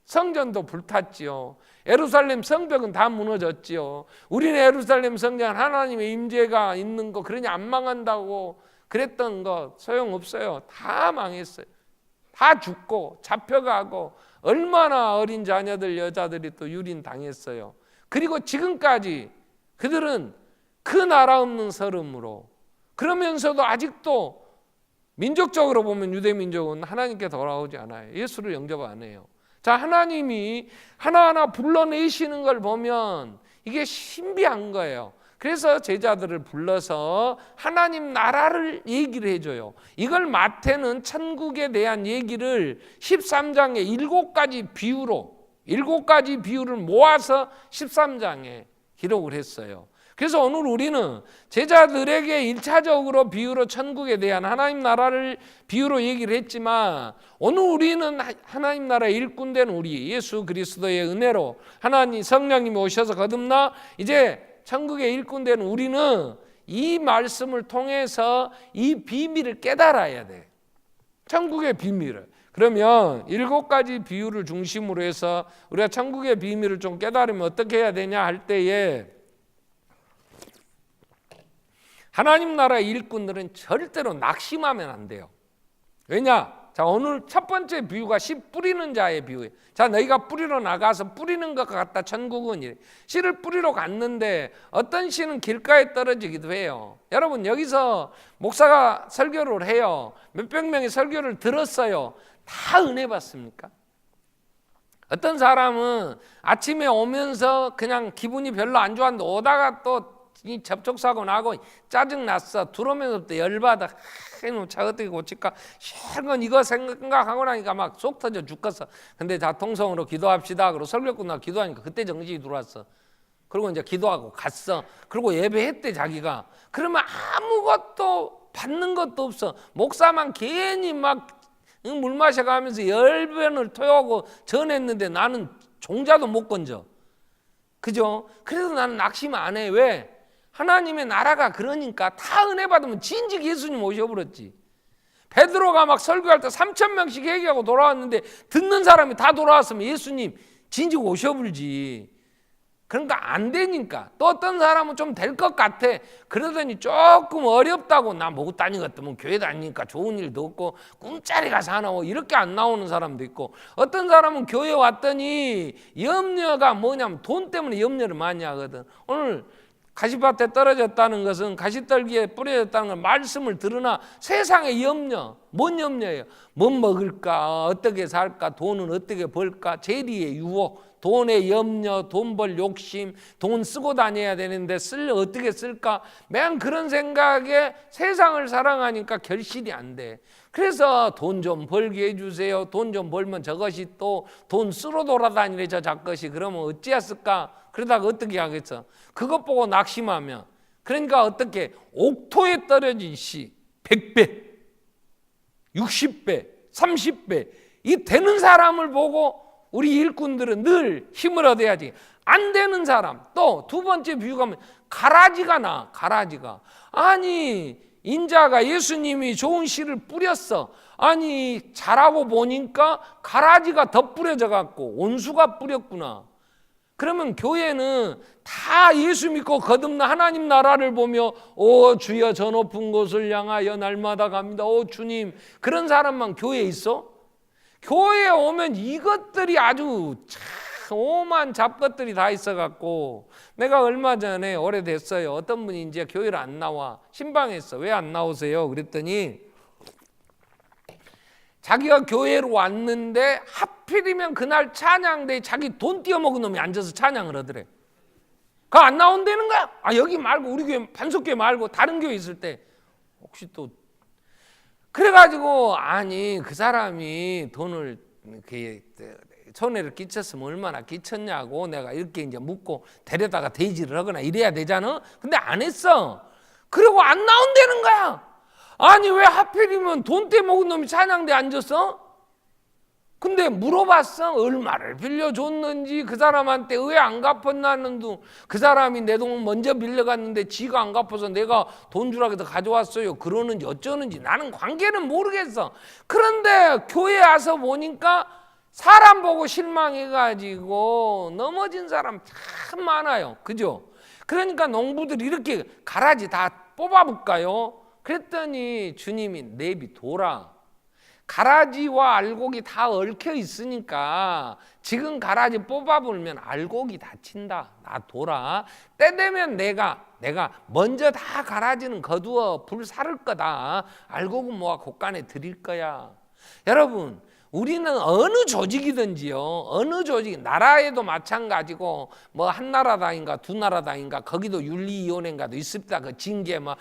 Speaker 1: 성전도 불탔지요. 예루살렘 성벽은 다 무너졌지요. 우리는 예루살렘 성전 하나님의 임재가 있는 거 그러니 안 망한다고 그랬던 거 소용없어요. 다 망했어요. 다 죽고 잡혀가고 얼마나 어린 자녀들 여자들이 또 유린당했어요. 그리고 지금까지 그들은 그 나라 없는 서름으로 그러면서도 아직도 민족적으로 보면 유대민족은 하나님께 돌아오지 않아요. 예수를 영접 안 해요. 자, 하나님이 하나하나 불러내시는 걸 보면 이게 신비한 거예요. 그래서 제자들을 불러서 하나님 나라를 얘기를 해줘요. 이걸 마태는 천국에 대한 얘기를 13장에 7가지 비유를 모아서 13장에 기록을 했어요. 그래서 오늘 우리는 제자들에게 1차적으로 비유로 천국에 대한 하나님 나라를 비유로 얘기를 했지만 오늘 우리는 하나님 나라의 일꾼된 우리 예수 그리스도의 은혜로 하나님 성령님이 오셔서 거듭나 이제 천국의 일꾼된 우리는 이 말씀을 통해서 이 비밀을 깨달아야 돼. 천국의 비밀을. 그러면 7가지 비유를 중심으로 해서 우리가 천국의 비밀을 좀 깨달으면 어떻게 해야 되냐 할 때에 하나님 나라의 일꾼들은 절대로 낙심하면 안 돼요. 왜냐? 자, 오늘 첫 번째 비유가 씨 뿌리는 자의 비유예요. 자, 너희가 뿌리러 나가서 뿌리는 것 같다. 천국은 이래. 씨를 뿌리러 갔는데 어떤 씨는 길가에 떨어지기도 해요. 여러분 여기서 목사가 설교를 해요. 몇백 명이 설교를 들었어요. 다 은혜 받습니까? 어떤 사람은 아침에 오면서 그냥 기분이 별로 안 좋았는데 오다가 또 이 접촉사고 나고 짜증났어. 들어오면서부터 열받아. 이놈 차 어떻게 고칠까? 실건 이거 생각하고 나니까 막 속 터져 죽겠어. 근데 자 통성으로 기도합시다. 그러고 설교 끝나고 기도하니까 그때 정신이 들어왔어. 그리고 이제 기도하고 갔어. 그리고 예배했대 자기가. 그러면 아무것도 받는 것도 없어. 목사만 괜히 막 물 마셔가면서 10번을 토하고 전했는데 나는 종자도 못 건져. 그죠? 그래도 나는 낙심 안 해. 왜? 하나님의 나라가 그러니까 다 은혜 받으면 진즉 예수님 오셔버렸지. 베드로가 막 설교할 때 3,000명씩 얘기하고 돌아왔는데 듣는 사람이 다 돌아왔으면 예수님 진즉 오셔버리지. 그러니까 안 되니까. 또 어떤 사람은 좀 될 것 같아. 그러더니 조금 어렵다고 나 못 다니겠다면 교회 다니니까 좋은 일도 없고 꿈자리 가서 하나 이렇게 안 나오는 사람도 있고, 어떤 사람은 교회 왔더니 염려가 뭐냐면 돈 때문에 염려를 많이 하거든. 오늘 가시밭에 떨어졌다는 것은 가시떨기에 뿌려졌다는 건 말씀을 들으나 세상의 염려, 뭔 염려예요? 뭐 먹을까? 어떻게 살까? 돈은 어떻게 벌까? 재리의 유혹, 돈의 염려, 돈 벌 욕심, 돈 쓰고 다녀야 되는데 어떻게 쓸까? 매한 그런 생각에 세상을 사랑하니까 결실이 안 돼. 그래서 돈 좀 벌게 해주세요. 돈 좀 벌면 저것이 또 돈 쓰러 돌아다니래 저 작것이. 그러면 어찌했을까? 그러다가 어떻게 하겠어? 그것 보고 낙심하면, 그러니까 어떻게 옥토에 떨어진 씨 100배, 60배, 30배 이 되는 사람을 보고 우리 일꾼들은 늘 힘을 얻어야지. 안 되는 사람, 또 두 번째 비유가 뭐냐? 가라지가 나. 가라지가. 아니 인자가 예수님이 좋은 씨를 뿌렸어. 아니 자라고 보니까 가라지가 더 뿌려져 갖고 온수가 뿌렸구나. 그러면 교회는 다 예수 믿고 거듭나 하나님 나라를 보며 오 주여 저 높은 곳을 향하여 날마다 갑니다. 오 주님, 그런 사람만 교회에 있어? 교회에 오면 이것들이 아주 참 오만 잡것들이 다 있어갖고, 내가 얼마 전에 오래됐어요. 어떤 분이 이제 교회를 안 나와. 신방했어. 왜 안 나오세요? 그랬더니 자기가 교회로 왔는데 하필이면 그날 찬양대에 자기 돈 띄어먹은 놈이 앉아서 찬양을 하더래. 그거 안 나온다는 거야? 아 여기 말고 우리 교회 반석교회 말고 다른 교회 있을 때 혹시 또 그래가지고 아니 그 사람이 돈을 손해를 끼쳤으면 얼마나 끼쳤냐고 내가 이렇게 이제 묻고 데려다가 대지를 하거나 이래야 되잖아. 근데 안 했어. 그리고 안 나온다는 거야. 아니 왜 하필이면 돈 떼먹은 놈이 찬양대에 앉았어? 근데 물어봤어. 얼마를 빌려줬는지, 그 사람한테 왜 안 갚았나는 둥, 그 사람이 내 돈 먼저 빌려갔는데 지가 안 갚아서 내가 돈 주라고 해서 가져왔어요. 그러는지 어쩌는지 나는 관계는 모르겠어. 그런데 교회에 와서 보니까 사람 보고 실망해가지고 넘어진 사람 참 많아요. 그죠? 그러니까 농부들이 이렇게 가라지 다 뽑아볼까요? 그랬더니 주님이 내비둬라. 가라지와 알곡이 다 얽혀 있으니까 지금 가라지 뽑아보면 알곡이 다친다. 놔둬라. 때 되면 내가 먼저 다 가라지는 거두어 불 사를 거다. 알곡은 모아 곳간에 드릴 거야. 여러분, 우리는 어느 조직이든지요, 어느 조직, 나라에도 마찬가지고 뭐 한나라당인가 두나라당인가 거기도 윤리위원회인가도 있습니다. 그 징계 뭐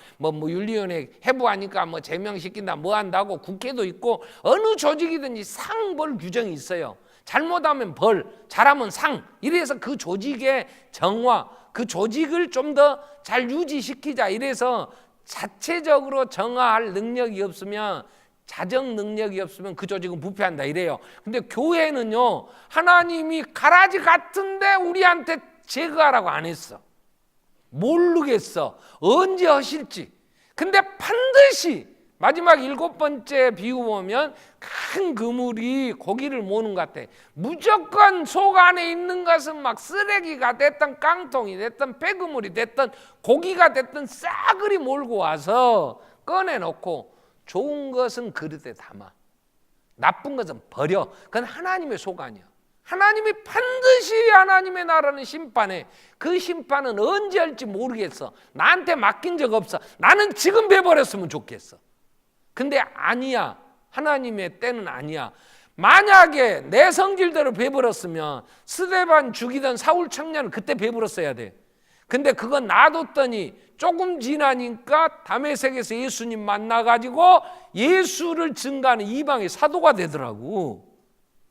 Speaker 1: 윤리위원회 해부하니까 뭐 제명시킨다 뭐 한다고 국회도 있고, 어느 조직이든지 상벌 규정이 있어요. 잘못하면 벌, 잘하면 상. 이래서 그 조직의 정화, 그 조직을 좀 더 잘 유지시키자. 이래서 자체적으로 정화할 능력이 없으면, 자정 능력이 없으면 그 조직은 부패한다 이래요. 근데 교회는요, 하나님이 가라지 같은데 우리한테 제거하라고 안 했어. 모르겠어 언제 하실지. 근데 반드시 마지막 7번째 비유 보면 큰 그물이 고기를 모는 것 같아. 무조건 속 안에 있는 것은 막 쓰레기가 됐든 깡통이 됐든 폐그물이 됐든 고기가 됐든 싸그리 몰고 와서 꺼내놓고, 좋은 것은 그릇에 담아, 나쁜 것은 버려. 그건 하나님의 속 아니야. 하나님이 반드시 하나님의 나라는 심판해. 그 심판은 언제 할지 모르겠어. 나한테 맡긴 적 없어. 나는 지금 베버렸으면 좋겠어. 근데 아니야. 하나님의 때는 아니야. 만약에 내 성질대로 베버렸으면 스데반 죽이던 사울 청년을 그때 베버렸어야 돼. 근데 그거 놔뒀더니 조금 지나니까 다메섹에서 예수님 만나가지고 예수를 증거하는 이방의 사도가 되더라고.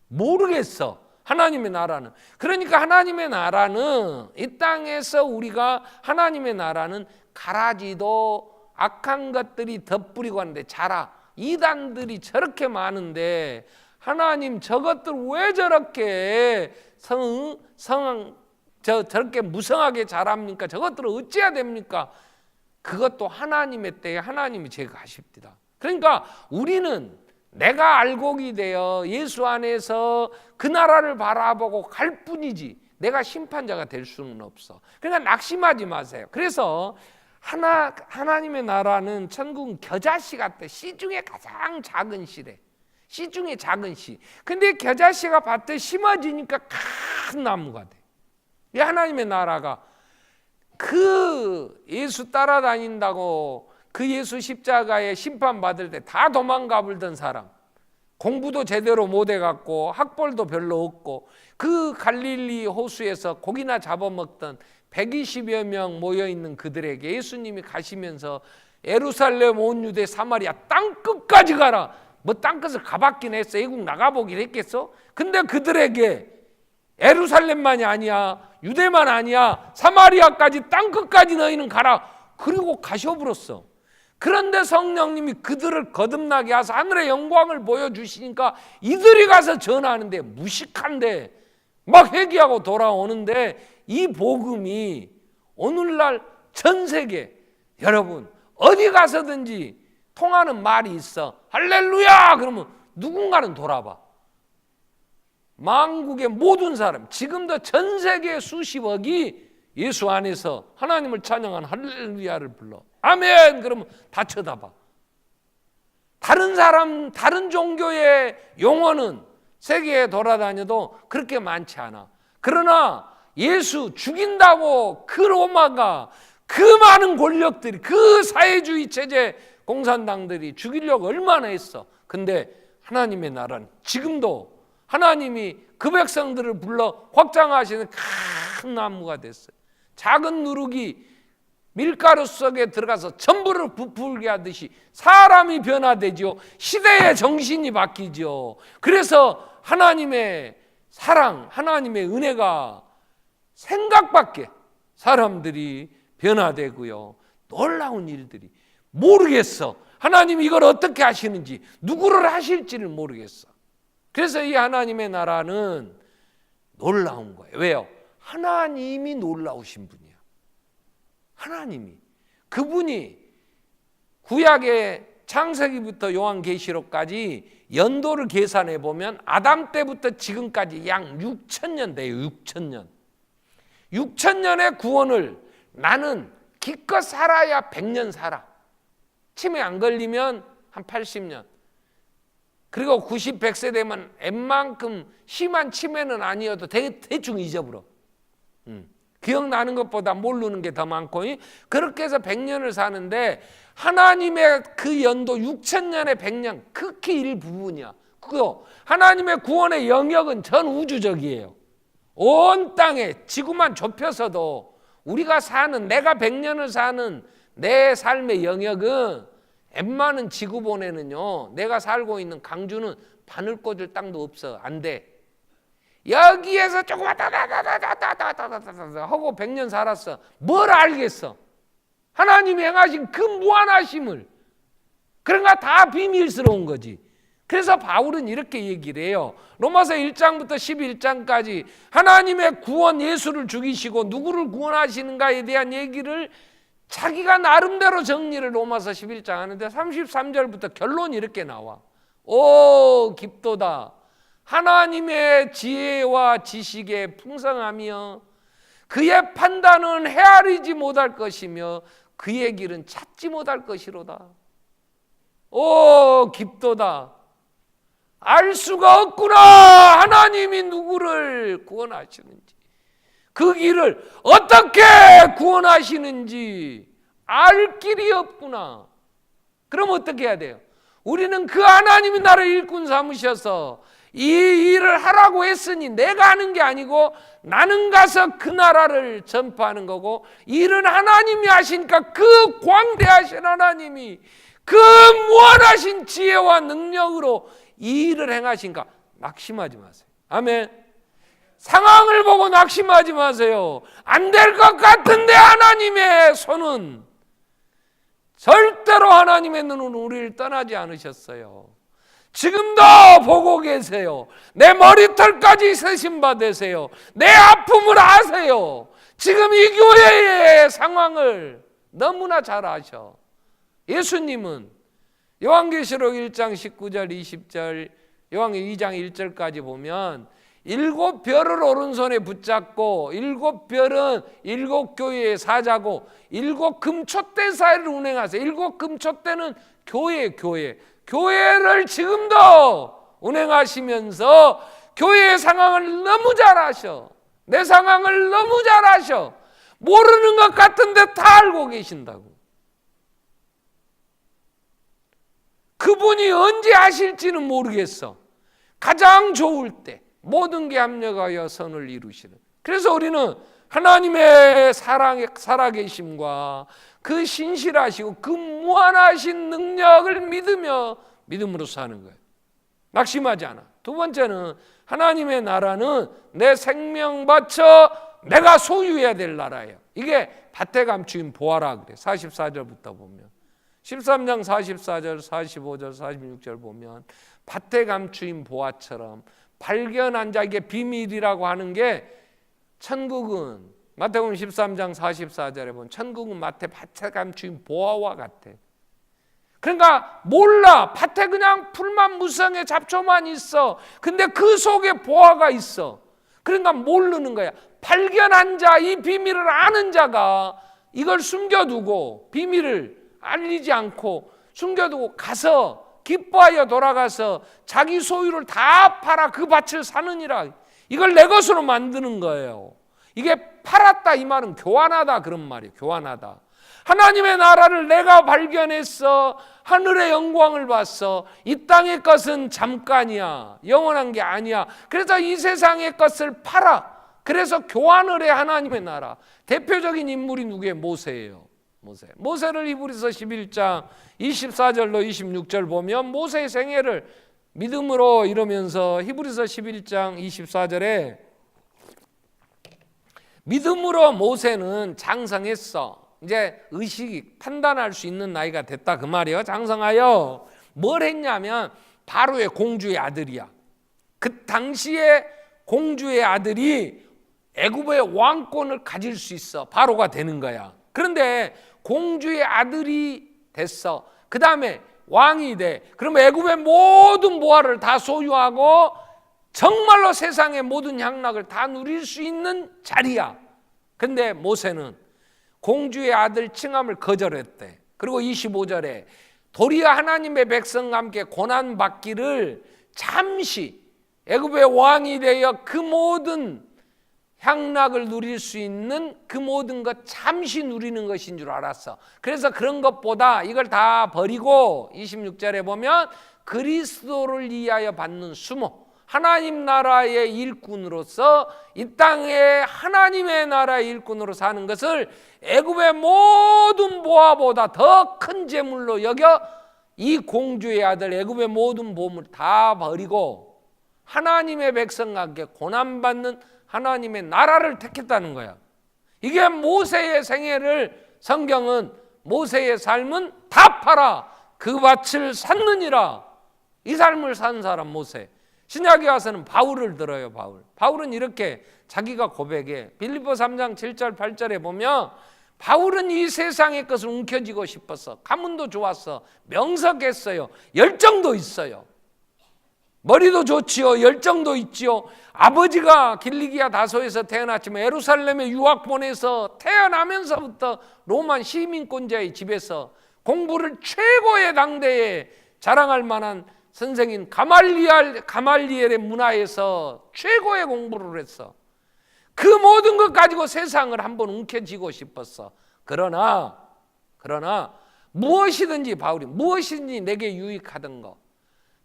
Speaker 1: 모르겠어, 하나님의 나라는. 그러니까 하나님의 나라는, 이 땅에서 우리가 하나님의 나라는 가라지도 악한 것들이 덧뿌리고 하는데 자라, 이단들이 저렇게 많은데 하나님 저것들 왜 저렇게 저렇게 무성하게 자랍니까? 저것들을 어찌해야 됩니까? 그것도 하나님의 때에 하나님이 제거하십니다. 그러니까 우리는 내가 알곡이 되어 예수 안에서 그 나라를 바라보고 갈 뿐이지 내가 심판자가 될 수는 없어. 그러니까 낙심하지 마세요. 그래서 하나님의 나라는 천국은 겨자씨 같아. 씨 중에 가장 작은 씨래. 씨 중에 작은 씨. 근데 겨자씨가 밭에 심어지니까 큰 나무가 돼. 이 하나님의 나라가 그 예수 따라다닌다고 그 예수 십자가에 심판받을 때 다 도망가 불던 사람, 공부도 제대로 못 해갖고 학벌도 별로 없고 그 갈릴리 호수에서 고기나 잡아먹던 120여 명 모여있는 그들에게 예수님이 가시면서 예루살렘 온 유대 사마리아 땅끝까지 가라. 뭐 땅끝을 가봤긴 했어. 애국 나가보긴 했겠어. 근데 그들에게 예루살렘만이 아니야, 유대만 아니야, 사마리아까지 땅끝까지 너희는 가라. 그리고 가셔버렸어. 그런데 성령님이 그들을 거듭나게 하셔서 하늘의 영광을 보여주시니까 이들이 가서 전하는데 무식한데 막 회개하고 돌아오는데 이 복음이 오늘날 전 세계 여러분 어디 가서든지 통하는 말이 있어. 할렐루야 그러면 누군가는 돌아봐. 만국의 모든 사람, 지금도 전 세계 수십억이 예수 안에서 하나님을 찬양한 할렐루야를 불러. 아멘 그러면 다 쳐다봐. 다른 사람, 다른 종교의 용어는 세계에 돌아다녀도 그렇게 많지 않아. 그러나 예수 죽인다고 그 로마가, 그 많은 권력들이, 그 사회주의 체제 공산당들이 죽이려고 얼마나 했어. 근데 하나님의 나라는 지금도 하나님이 그 백성들을 불러 확장하시는 큰 나무가 됐어요. 작은 누룩이 밀가루 속에 들어가서 전부를 부풀게 하듯이 사람이 변화되죠. 시대의 정신이 바뀌죠. 그래서 하나님의 사랑, 하나님의 은혜가 생각밖에 사람들이 변화되고요. 놀라운 일들이 모르겠어. 하나님이 이걸 어떻게 하시는지, 누구를 하실지를 모르겠어. 그래서 이 하나님의 나라는 놀라운 거예요. 왜요? 하나님이 놀라우신 분이야. 하나님이. 그분이 구약의 창세기부터 요한계시록까지 연도를 계산해 보면 아담 때부터 지금까지 약 6,000년 돼요. 6,000년. 6,000년의 구원을 나는 기껏 살아야 100년 살아. 치매 안 걸리면 한 80년. 그리고 90, 100세 되면 웬만큼 심한 치매는 아니어도 대충 잊어버려. 기억나는 것보다 모르는 게 더 많고, 그렇게 해서 100년을 사는데 하나님의 그 연도 6,000년의 100년 극히 일부분이야. 그거 하나님의 구원의 영역은 전 우주적이에요. 온 땅에 지구만 좁혀서도 우리가 사는, 내가 100년을 사는 내 삶의 영역은 웬만한 지구본에는요, 내가 살고 있는 강주는 바늘 꽂을 땅도 없어. 안 돼. 여기에서 조금만 하고 100년 살았어. 뭘 알겠어? 하나님이 행하신 그 무한하심을. 그러니까 다 비밀스러운 거지. 그래서 바울은 이렇게 얘기를 해요. 로마서 1장부터 11장까지 하나님의 구원, 예수를 죽이시고 누구를 구원하시는가에 대한 얘기를 자기가 나름대로 정리를 로마서 11장 하는데 33절부터 결론이 이렇게 나와. 오 깊도다. 하나님의 지혜와 지식의 풍성하며 그의 판단은 헤아리지 못할 것이며 그의 길은 찾지 못할 것이로다. 오 깊도다. 알 수가 없구나. 하나님이 누구를 구원하시는지, 그 길을 어떻게 구원하시는지 알 길이 없구나. 그럼 어떻게 해야 돼요? 우리는 그 하나님이 나를 일꾼 삼으셔서 이 일을 하라고 했으니 내가 하는 게 아니고 나는 가서 그 나라를 전파하는 거고, 일은 하나님이 하시니까 그 광대하신 하나님이 그 무한하신 지혜와 능력으로 이 일을 행하시니까 낙심하지 마세요. 아멘. 상황을 보고 낙심하지 마세요. 안 될 것 같은데 하나님의 손은, 절대로 하나님의 눈은 우리를 떠나지 않으셨어요. 지금도 보고 계세요. 내 머리털까지 세심 받으세요. 내 아픔을 아세요. 지금 이 교회의 상황을 너무나 잘 아셔. 예수님은 요한계시록 1장 19절 20절, 요한계시록 2장 1절까지 보면 7별을 오른손에 붙잡고, 7별은 7교회의 사자고 7금촛대 사이를 운행하세요. 7금촛대는 교회를 지금도 운행하시면서 교회의 상황을 너무 잘 아셔. 내 상황을 너무 잘 아셔. 모르는 것 같은데 다 알고 계신다고. 그분이 언제 하실지는 모르겠어. 가장 좋을 때 모든 게 합력하여 선을 이루시는. 그래서 우리는 하나님의 살아계심과 그 신실하시고 그 무한하신 능력을 믿음으로 사는 거예요. 낙심하지 않아. 두 번째는 하나님의 나라는 내 생명 바쳐 내가 소유해야 될 나라예요. 이게 밭에 감추인 보화라 그래. 44절부터 보면, 13장 44절, 45절, 46절 보면 밭에 감추인 보화처럼 발견한 자, 이게 비밀이라고 하는 게, 천국은 마태복음 13장 44절에 보면 천국은 밭에 감추인 보화와 같아. 그러니까 몰라. 밭에 그냥 풀만 무성해 잡초만 있어. 근데 그 속에 보화가 있어. 그러니까 모르는 거야. 발견한 자, 이 비밀을 아는 자가 이걸 숨겨두고, 비밀을 알리지 않고 숨겨두고 가서 기뻐하여 돌아가서 자기 소유를 다 팔아 그 밭을 사느니라. 이걸 내 것으로 만드는 거예요. 이게 팔았다 이 말은 교환하다 그런 말이에요. 교환하다. 하나님의 나라를 내가 발견했어. 하늘의 영광을 봤어. 이 땅의 것은 잠깐이야. 영원한 게 아니야. 그래서 이 세상의 것을 팔아. 그래서 교환을 해. 하나님의 나라. 대표적인 인물이 누구예요? 모세예요. 모세를 히브리서 11장 24절로 26절 보면 모세의 생애를 믿음으로 이루면서, 히브리서 11장 24절에 믿음으로 모세는 장성했어. 이제 의식이 판단할 수 있는 나이가 됐다 그 말이에요. 장성하여 뭘 했냐면 바로의 공주의 아들이야. 그 당시에 공주의 아들이 애굽의 왕권을 가질 수 있어. 바로가 되는 거야. 그런데 공주의 아들이 됐어. 그 다음에 왕이 돼. 그러면 애굽의 모든 보화를 다 소유하고 정말로 세상의 모든 향락을 다 누릴 수 있는 자리야. 근데 모세는 공주의 아들 칭함을 거절했대. 그리고 25절에 도리어 하나님의 백성과 함께 고난받기를 잠시 애굽의 왕이 되어 그 모든 향락을 누릴 수 있는 그 모든 것 잠시 누리는 것인 줄 알았어. 그래서 그런 것보다 이걸 다 버리고 26절에 보면 그리스도를 위하여 받는 수모, 하나님 나라의 일꾼으로서 이 땅에 하나님의 나라의 일꾼으로 사는 것을 애굽의 모든 보화보다 더 큰 재물로 여겨 이 공주의 아들 애굽의 모든 보물 다 버리고 하나님의 백성과 함께 고난받는 하나님의 나라를 택했다는 거야. 이게 모세의 생애를, 성경은 모세의 삶은 다 팔아 그 밭을 샀느니라. 이 삶을 산 사람 모세. 신약에 와서는 바울을 들어요. 바울은 이렇게 자기가 고백해. 빌립보 3장 7절 8절에 보면 바울은 이 세상의 것을 움켜쥐고 싶었어. 가문도 좋았어. 명석했어요. 열정도 있어요. 머리도 좋지요. 열정도 있지요. 아버지가 길리기아 다소에서 태어났지만 예루살렘에 유학 보내서 태어나면서부터 로마 시민권자의 집에서 공부를 최고의 당대에 자랑할 만한 선생인 가말리엘의 문화에서 최고의 공부를 했어. 그 모든 것 가지고 세상을 한번 움켜쥐고 싶었어. 그러나 무엇이든지 바울이 무엇이든지 내게 유익하던 거,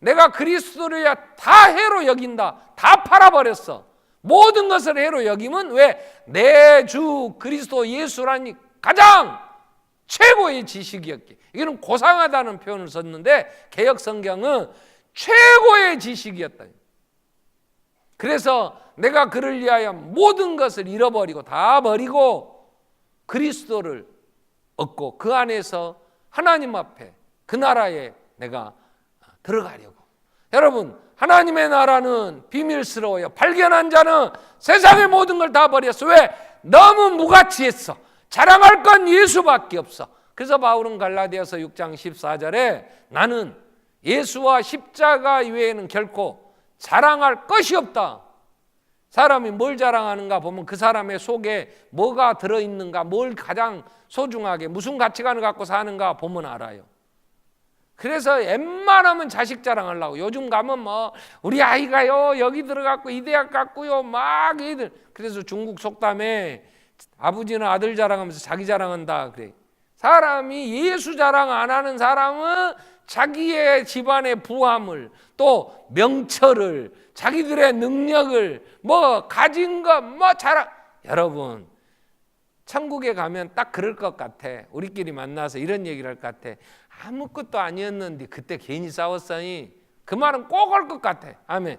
Speaker 1: 내가 그리스도를 다 해로 여긴다. 다 팔아버렸어. 모든 것을 해로 여기면 왜? 내 주 그리스도 예수라니 가장 최고의 지식이었기. 이거는 고상하다는 표현을 썼는데 개역 성경은 최고의 지식이었다. 그래서 내가 그를 위하여 모든 것을 잃어버리고 다 버리고 그리스도를 얻고 그 안에서 하나님 앞에 그 나라에 내가 들어가려고. 여러분, 하나님의 나라는 비밀스러워요. 발견한 자는 세상의 모든 걸 다 버렸어. 왜? 너무 무가치했어. 자랑할 건 예수밖에 없어. 그래서 바울은 갈라디아서 6장 14절에 나는 예수와 십자가 이외에는 결코 자랑할 것이 없다. 사람이 뭘 자랑하는가 보면 그 사람의 속에 뭐가 들어있는가, 뭘 가장 소중하게 무슨 가치관을 갖고 사는가 보면 알아요. 그래서 웬만하면 자식 자랑하려고. 요즘 가면 뭐 우리 아이가요 여기 들어갔고 이 대학 갔고요 막 애들. 그래서 중국 속담에 아버지는 아들 자랑하면서 자기 자랑한다 그래. 사람이 예수 자랑 안 하는 사람은 자기의 집안의 부함을 또 명철을 자기들의 능력을 뭐 가진 것 뭐 자랑. 여러분, 천국에 가면 딱 그럴 것 같아. 우리끼리 만나서 이런 얘기를 할 것 같아. 아무것도 아니었는데 그때 괜히 싸웠으니 그 말은 꼭 올 것 같아. 아멘.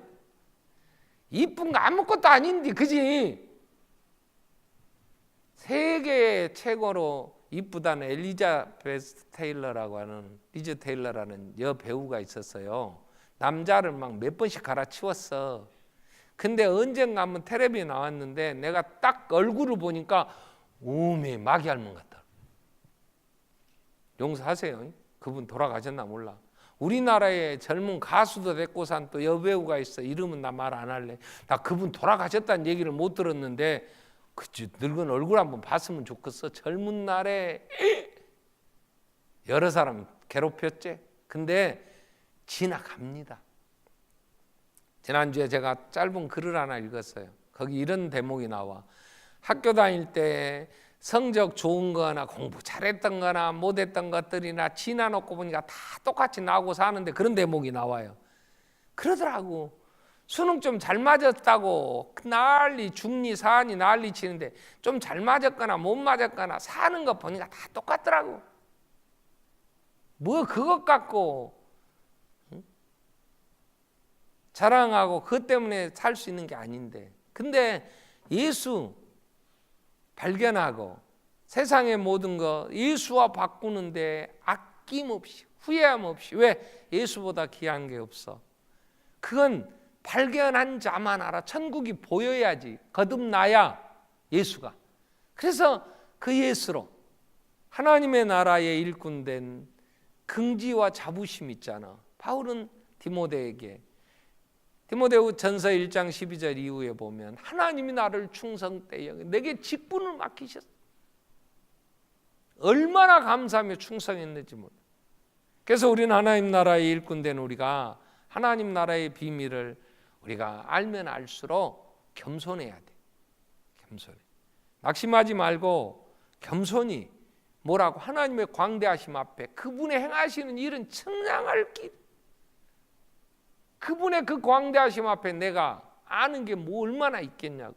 Speaker 1: 이쁜 거 아무것도 아닌데 그지? 세계 최고로 이쁘다는 엘리자베스 테일러라고 하는 리즈 테일러라는 여배우가 있었어요. 남자를 막 몇 번씩 갈아치웠어. 근데 언젠가 한번 텔레비에 나왔는데 내가 딱 얼굴을 보니까 오메 마귀 닮은 것 같다. 용서하세요. 그분 돌아가셨나 몰라. 우리나라에 젊은 가수도 됐고 산 또 여배우가 있어. 이름은 나 말 안 할래. 나 그분 돌아가셨다는 얘기를 못 들었는데 그치, 늙은 얼굴 한번 봤으면 좋겠어. 젊은 날에 여러 사람 괴롭혔지. 근데 지나갑니다. 지난주에 제가 짧은 글을 하나 읽었어요. 거기 이런 대목이 나와. 학교 다닐 때 성적 좋은 거나 공부 잘했던 거나 못했던 것들이나 지나놓고 보니까 다 똑같이 나오고 사는데 그런 대목이 나와요. 그러더라고. 수능 좀 잘 맞았다고 난리 중리 사안이 난리 치는데 좀 잘 맞았거나 못 맞았거나 사는 거 보니까 다 똑같더라고. 뭐 그것 갖고 자랑하고 그것 때문에 살 수 있는 게 아닌데. 근데 예수 발견하고 세상의 모든 거 예수와 바꾸는데 아낌없이 후회함 없이. 왜? 예수보다 귀한 게 없어. 그건 발견한 자만 알아. 천국이 보여야지. 거듭나야 예수가. 그래서 그 예수로 하나님의 나라의 일꾼된 긍지와 자부심 있잖아. 바울은 디모데에게 디모데후 전서 1장 12절 이후에 보면 하나님이 나를 충성되어 내게 직분을 맡기셨어. 얼마나 감사하며 충성했는지 몰라. 그래서 우리는 하나님 나라의 일꾼된 우리가 하나님 나라의 비밀을 우리가 알면 알수록 겸손해야 돼. 겸손해. 낙심하지 말고 겸손히 뭐라고 하나님의 광대하심 앞에 그분의 행하시는 일은 청량할 길. 그분의 그 광대하심 앞에 내가 아는 게 뭐 얼마나 있겠냐고.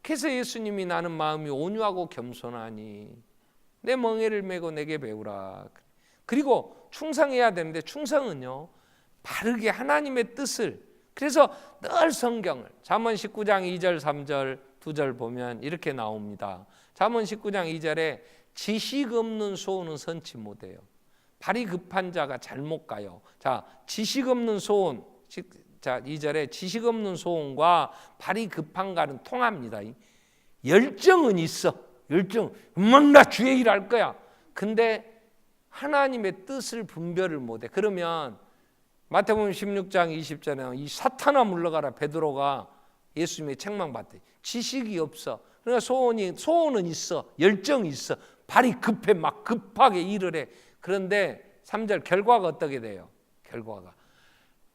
Speaker 1: 그래서 예수님이 나는 마음이 온유하고 겸손하니 내 멍에를 메고 내게 배우라. 그리고 충성해야 되는데 충성은요 바르게 하나님의 뜻을. 그래서 늘 성경을 잠언 19장 2절 3절 2절 보면 이렇게 나옵니다. 잠언 19장 2절에 지식 없는 소원은 선치 못해요. 발이 급한 자가 잘못 가요. 자, 지식 없는 소원. 자, 2절에 지식 없는 소원과 발이 급한 가는 통합니다. 열정은 있어. 열정. 나 주의 일 할 거야. 근데 하나님의 뜻을 분별을 못해. 그러면 마태복음 16장 20절에 이 사탄아 물러가라. 베드로가 예수님의 책망받대. 지식이 없어. 그러니까 소원은 있어. 열정이 있어. 발이 급해. 막 급하게 일을 해. 그런데 3절 결과가 어떻게 돼요? 결과가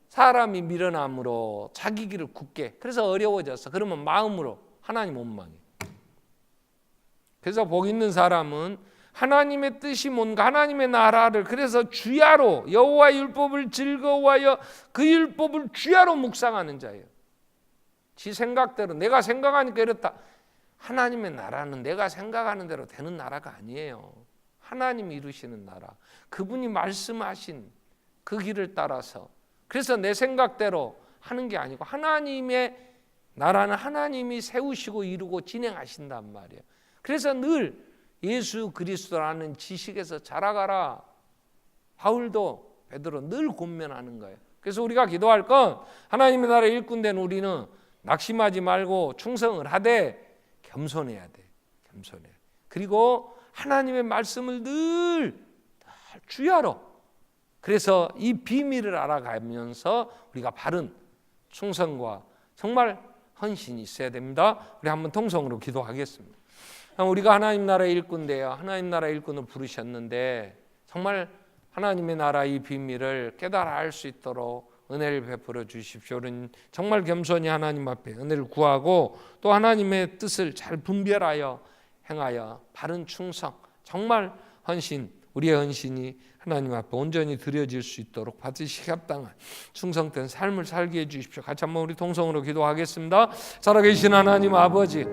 Speaker 1: 사람이 미련함으로 자기 길을 굳게. 그래서 어려워졌어. 그러면 마음으로 하나님 원망해. 그래서 복 있는 사람은 하나님의 뜻이 뭔가, 하나님의 나라를, 그래서 주야로 여호와의 율법을 즐거워하여 그 율법을 주야로 묵상하는 자예요. 지 생각대로, 내가 생각하니까 이렇다. 하나님의 나라는 내가 생각하는 대로 되는 나라가 아니에요. 하나님이 이루시는 나라, 그분이 말씀하신 그 길을 따라서, 그래서 내 생각대로 하는 게 아니고 하나님의 나라는 하나님이 세우시고 이루고 진행하신단 말이에요. 그래서 늘 예수 그리스도라는 지식에서 자라가라. 바울도 베드로 늘 권면하는 거예요. 그래서 우리가 기도할 건 하나님의 나라의 일꾼된 우리는 낙심하지 말고 충성을 하되 겸손해야 돼. 겸손해. 그리고 하나님의 말씀을 늘 주야로. 그래서 이 비밀을 알아가면서 우리가 바른 충성과 정말 헌신이 있어야 됩니다. 우리 한번 통성으로 기도하겠습니다. 우리가 하나님 나라의 일꾼인데요, 하나님 나라의 일꾼을 부르셨는데 정말 하나님의 나라의 비밀을 깨달아 알 수 있도록 은혜를 베풀어 주십시오. 정말 겸손히 하나님 앞에 은혜를 구하고 또 하나님의 뜻을 잘 분별하여 행하여 바른 충성, 정말 헌신, 우리의 헌신이 하나님 앞에 온전히 드려질 수 있도록 받으시기 합당한 충성된 삶을 살게 해 주십시오. 같이 한번 우리 통성으로 기도하겠습니다. 살아계신 하나님 아버지,